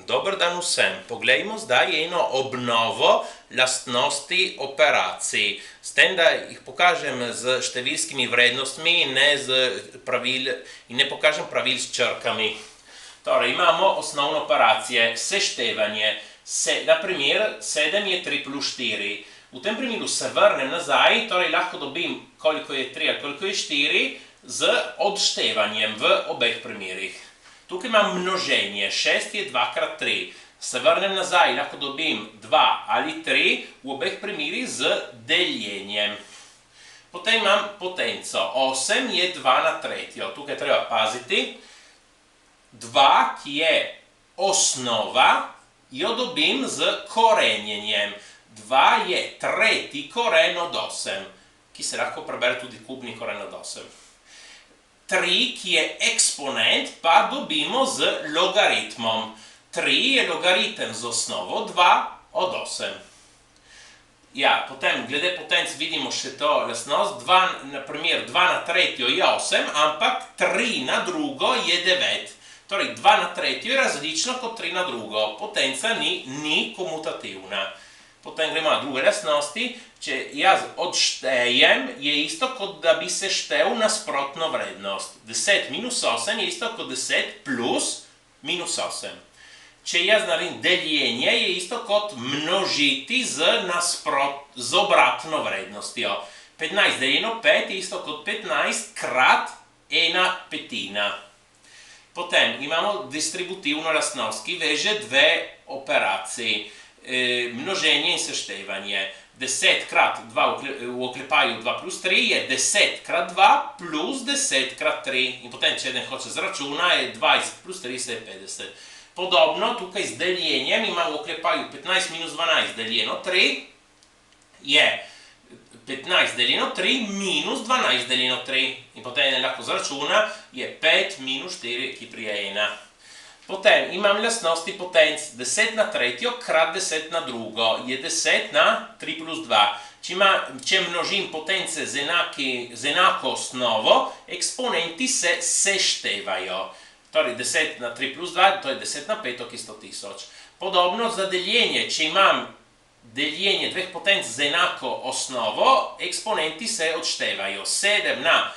Dobar dan vsem. Poglejmo zdaj eno obnovo lastnosti operacij. S tem, da jih pokažem z številskimi vrednostmi in ne pokažem pravil s črkami. Torej, imamo osnovne operacije, seštevanje. Na primer, 7 je 3 plus 4. V tem primeru se vrnem nazaj, torej lahko dobim, koliko je 3 ali koliko je 4, z odštevanjem v obeh primerih. Tukaj imam množenje, 6 je 2 krat 3. Se vrnem nazaj, lahko dobim 2 ali 3, v obeh primerih z deljenjem. Potem imam potenco, 8 je 2 na tretjo. Tukaj treba paziti. 2, ki je osnova, jo dobim z korenjenjem. 2 je tretji koren od 8, ki se lahko prebere tudi kubni koren od 8. 3, ki je eksponent, pa dobimo z logaritmom. 3 je logaritem z osnovo 2 od 8. Ja, potem glede potenc vidimo še to lastnost. Na primer 2 na tretjo je 8, ampak 3 na drugo je 9. Torej 2 na tretjo je različno kot 3 na drugo. Potenca ni komutativna. Potem gremo na druge lastnosti. Če jaz odštejem, je isto, kot da bi se štel nasprotno vrednost. 10 minus 8 je isto kot 10 plus minus 8. Če jaz naredim deljenje, je isto kot množiti z obratno vrednostjo. 15 deljeno 5 je isto kot 15 krat 1/5. Potem imamo distributivno lastnost, ki veže dve operaciji. Množenje in seštevanje. 10 krat 2 v oklepaju 2 plus 3 je 10 krat 2 plus 10 krat 3. In potem, če eden hoče zračuna, je 20 plus 30 je 50. Podobno tukaj z deljenjem imam v oklepaju 15 minus 12 deljeno 3 je 15 deljeno 3 minus 12 deljeno 3. In potem eden lahko zračuna, je 5 minus 4, ki prije 1. Potem imam lastnosti potenc. 10 na tretjo krat 10 na drugo je 10 na 3 plus 2. Če množim potence z enako osnovo, eksponenti se seštevajo. Torej 10 na 3 plus 2, to je 10 na 5, ki je 100 tisoč. Podobno za deljenje. Če imam deljenje dveh potenc z enako osnovo, eksponenti se odštevajo. 7 na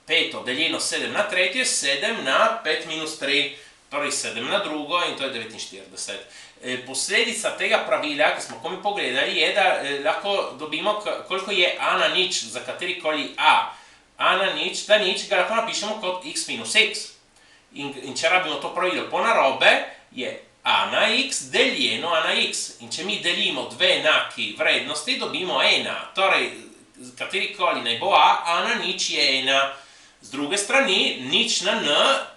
5 deljeno 7 na tretjo je 7 na 5 minus 3. Torej 7 na drugo in to je 49. Posledica tega pravila, ki smo komi pogledali, je, da lahko dobimo, koliko je a na nič za katerikoli a. A na nič, ta nič ga lahko napišemo kot x minus x. In če rabimo to pravilo po narobe, je a na x deljeno a na x. In če mi delimo dve enaki vrednosti, dobimo 1. Torej, katerikoli naj bo a na nič je 1. Z druge strani, nič na n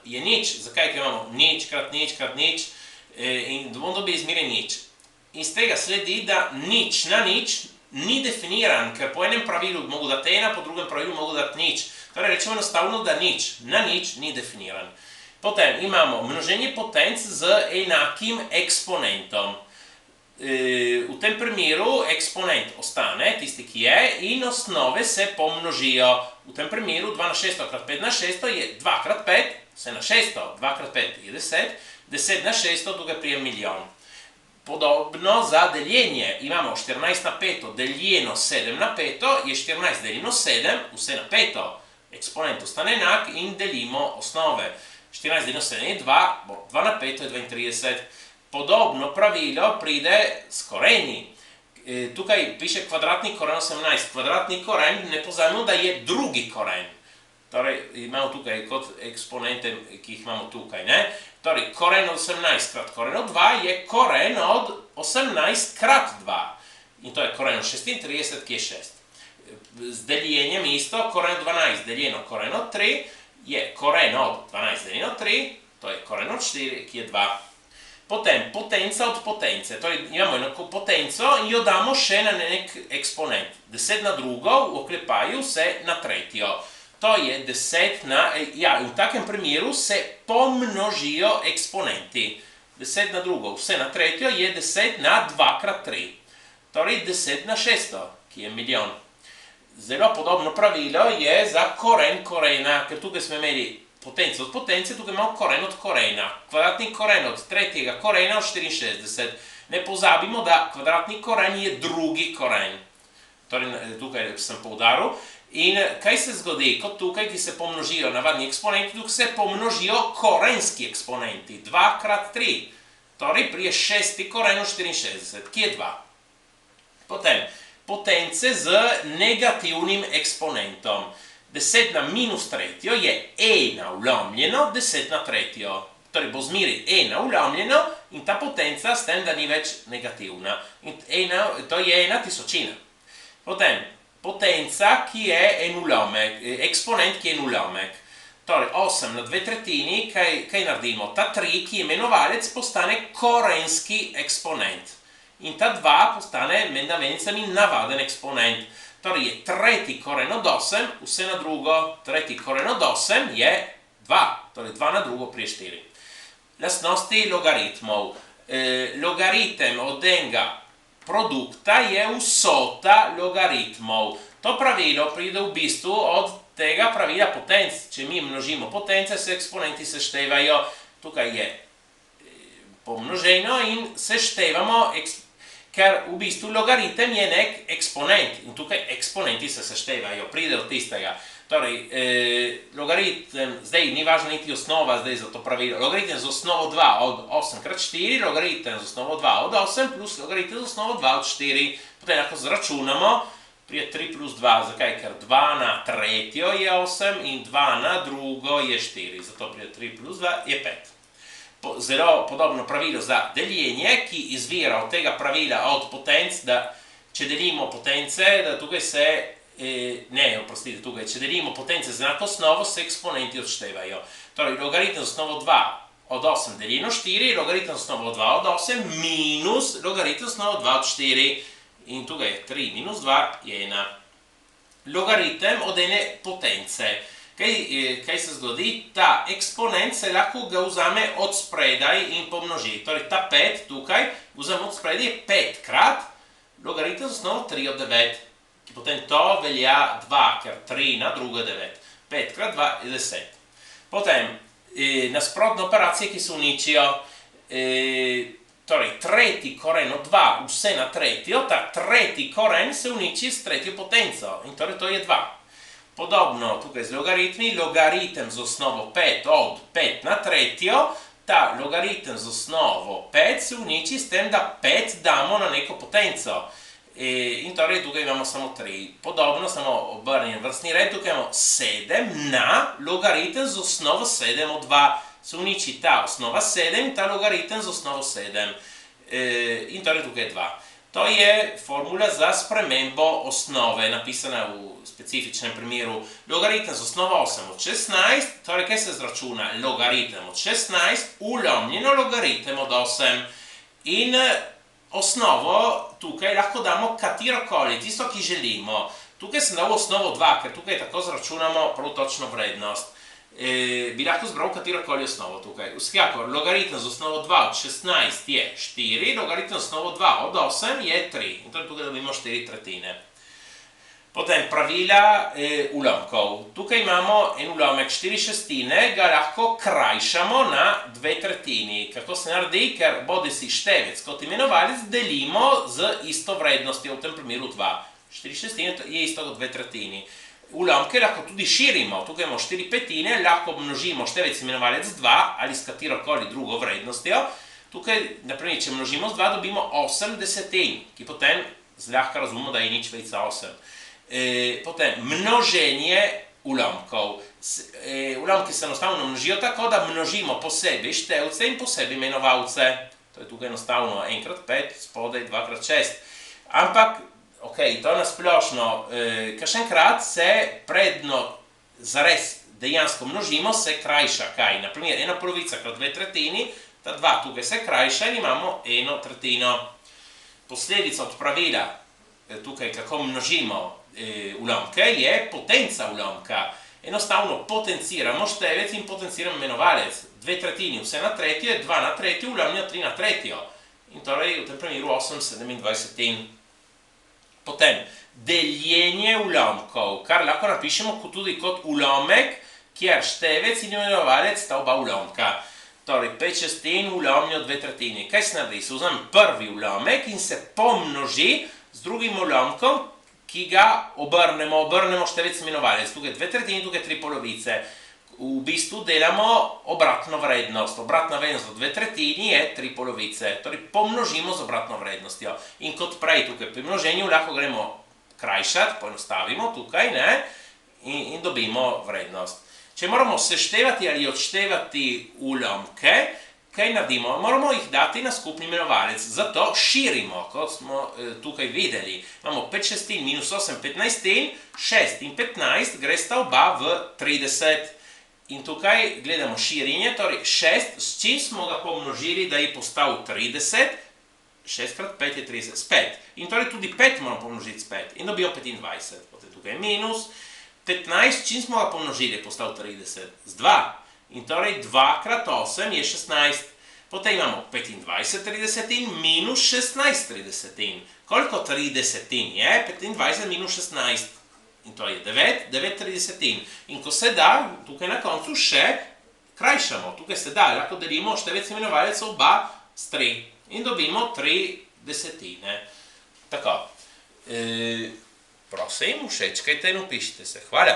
je nič. Zakaj? Ker imamo nič krat nič krat nič in bomo dobili zmeraj nič. Iz tega sledi, da nič na nič ni definiran, ker po enem pravilu mogo dati 1, po drugem pravilu mogo dati nič. Torej rečemo enostavno, da nič na nič ni definiran. Potem imamo množenje potenc z enakim eksponentom. V tem primeru eksponent ostane, tisti, ki je, in osnove se pomnožijo. V tem primeru 2 na 600 krat 5 na 600 je 2 krat 5, vse na 600, 2 krat 5 je 10, 10 na 600, tukaj prije milijon. Podobno za deljenje. Imamo 14 na 5 deljeno 7 na 5 je 14 deljeno 7, vse na 5. Eksponent ostane enak in delimo osnove. 14 deljeno 7 je 2, 2 na 5 je 32. Podobno pravilo pride s koreni. Tukaj piše kvadratni koren 18. Kvadratni koren, ne pozabimo, da je drugi koren. Torej, imamo tukaj kot eksponente, ki jih imamo tukaj. Torej, koren od 18 krat koren od 2 je koren od 18 krat 2. In to je koren od 36, ki je 6. Z deljenjem isto, koren od 12 deljeno koren od 3 je koren od 12 deljeno 3, to je koren od 4, ki je 2. Potem potenca od potence, torej imamo enako potenco in jo damo še na nek eksponent. 10 na drugo, v oklepaju vse na tretjo. To je 10 na, ja, v takem primeru se pomnožijo eksponenti. 10 na drugo, vse na tretjo je 10 na 2 krat 3. Torej 10 na 600, ki je milijon. Zelo podobno pravilo je za koren korena, ker tukaj smo imeli potenca od potence, tukaj imamo koren od korena. Kvadratni koren od tretjega korena od 64. Ne pozabimo, da kvadratni koren je drugi koren. Torej, tukaj sem poudaril. In kaj se zgodi, kot tukaj, ki se pomnožijo navadni eksponenti, tukaj se pomnožijo korenski eksponenti. 2 krat 3. Torej, prije šesti koren od 64, ki je 2. Potem, potence z negativnim eksponentom. 10 na minus tretjo je ena vlomljeno 10 na tretjo. Torej, bo zmeri ena vlomljeno in ta potenca s tem, da ni več negativna. In to je ena tisočina. Potem, potenca, ki je en ulomek, eksponent, ki je en ulomek. Torej, 8 na 2/3, kaj naredimo? Ta 3, ki je imenovalec, postane korenski eksponent. In ta 2 postane med navednicami navaden eksponent. Torej, je tretji koren od 8, vse na drugo. Tretji koren od 8 je 2. Torej, 2 na drugo prije 4. Lastnosti logaritmov. Logaritem od enega produkta je vsota logaritmov. To pravilo pride v bistvu od tega pravila potenc. Če mi množimo potence, se eksponenti seštevajo. Tukaj je pomnoženo in seštevamo, ker v bistvu logaritem je nek eksponent. In tukaj eksponenti se seštevajo, pride od tistega. Torej, logaritem, zdaj ni važna niti osnova zdaj za to pravilo. Logaritem z osnovo 2 od 8 krat 4, logaritem z osnovo 2 od 8 plus logaritem z osnovo 2 od 4. Potem lahko zračunamo, prije 3 plus 2, zakaj? Ker 2 na tretjo je 8 in 2 na drugo je 4. Zato prije 3 plus 2 je 5. Zelo podobno pravilo za deljenje, ki izvira od tega pravila od potenc, da če delimo potence, da tukaj se če delimo potence z enako osnovo, se eksponenti odštevajo. Torej, logaritem z osnovo 2 od 8 deljeno 4, logaritem z osnovo 2 od 8 minus logaritem z osnovo 2 od 4. In tukaj je 3 minus 2 je 1. Logaritem od ene potence. Kaj se zgodi? Ta eksponent se lahko ga vzame od spredaj in pomnoži. Torej, ta 5 tukaj vzame od spredaj je 5 krat logaritem z osnovo 3 od 9. Potem to velja 2, ker 3 na drugo je 9. 5 krat 2 je 10. Potem, nasprotne operacije, ki se uničijo, torej, tretji koren od 2, vse na tretjo, ta tretji koren se uniči s tretjo potenco. In torej, to je 2. Podobno tukaj z logaritmi, logaritem z osnovo 5 od 5 na tretjo, ta logaritem z osnovo 5 se uniči s tem, da 5 damo na neko potenco. In torej tukaj imamo samo 3. Podobno, samo obrnjen vrstni red, tukaj imamo 7 na logaritem z osnovo 7 od 2. Se uniči ta osnova 7 in ta logaritem z osnovo 7. In torej tukaj je 2. To je formula za spremembo osnove, napisana v specifičnem primeru. Logaritem z osnovo 8 od 16, torej kaj se zračuna? Logaritem od 16, ulomljeno logaritem od 8. In osnovo tukaj lahko damo katerokoli, tisto, ki želimo. Tukaj sem dal osnovo 2, ker tukaj tako zračunamo prav točno vrednost. Bi lahko zbral katerokoli osnovo tukaj. Vsekakor, logaritem z osnovo 2 od 16 je 4, logaritem z osnovo 2 od 8 je 3. In tukaj dobimo 4 tretjine. Potem pravila ulomkov. Tukaj imamo en ulomek 4/6, ga lahko krajšamo na 2/3. Kako se naredi? Ker bodisi števec kot imenovalec delimo z isto vrednostjo, v tem primeru 2. 4/6 je isto kot 2/3. Ulomke lahko tudi širimo. Tukaj imamo 4/5, lahko množimo števec imenovalec 2 ali s katerokoli drugo vrednostjo. Tukaj, naprimer, če množimo z 2, dobimo 8 desetin, ki potem zlahka razumemo, da je nič več za 8. Potem množenje ulomkov. Ulomki se enostavno množijo tako, da množimo posebej števce in posebej imenovalce. To je tukaj enostavno 1x5, spodaj 2x6. Ampak, ok, to nasplošno, kakšenkrat se predno zares dejansko množimo, se krajša kaj. Naprimer, 1/2 krat 2/3, ta 2 tukaj se krajša in imamo 1/3. Posledica od pravila, tukaj kako množimo ulomke, je potenca ulomka. Enostavno potenciramo števec in potenciramo imenovalec. 2/3 vse na tretjo je 2 na tretjo, ulomljeno 3 na tretjo. In torej v tem primeru 8/27. Potem deljenje ulomkov, kar lahko napišemo tudi kot ulomek, kjer števec in imenovalec sta oba ulomka. Torej, 5 šestin ulomljajo 2 tretjini. Kaj se naredi? Se vzame prvi ulomek in se pomnoži z drugim ulomkom, ki ga obrnemo števec imenovalec. Tukaj 2 tretjini, tukaj 3 polovice. V bistvu delamo obratno vrednost. Obratna vrednost od 2 tretjini je 3 polovice. Torej, pomnožimo z obratno vrednostjo. In kot prej, tukaj pri množenju lahko gremo krajšati, poenostavimo tukaj, ne? In dobimo vrednost. Če moramo seštevati ali odštevati ulomke, kaj naredimo? Moramo jih dati na skupni imenovalec. Zato širimo, kot smo tukaj videli. Imamo 5 šestin minus 8 15, 6 in 15 gresta oba v 30. In tukaj gledamo širjenje, torej 6, s čim smo ga pomnožili, da je postal 30, 6 krat 5 je 30, s 5. In torej tudi 5 moramo pomnožiti s 5 in dobimo 25. Potem tukaj je minus. 15, čim smo ga pomnožili, je postal 30, z 2. In torej 2 krat 8 je 16. Potem imamo 25 tridesetin minus 16 tridesetin. Koliko tridesetin je? 25 minus 16. In to je 9 tridesetin. In ko se da, tukaj na koncu še krajšamo. Tukaj se da, lahko delimo števec imenovalec oba s 3. In dobimo 3 desetine. Tako. Prosim, všečkajte in upišite se. Hvala.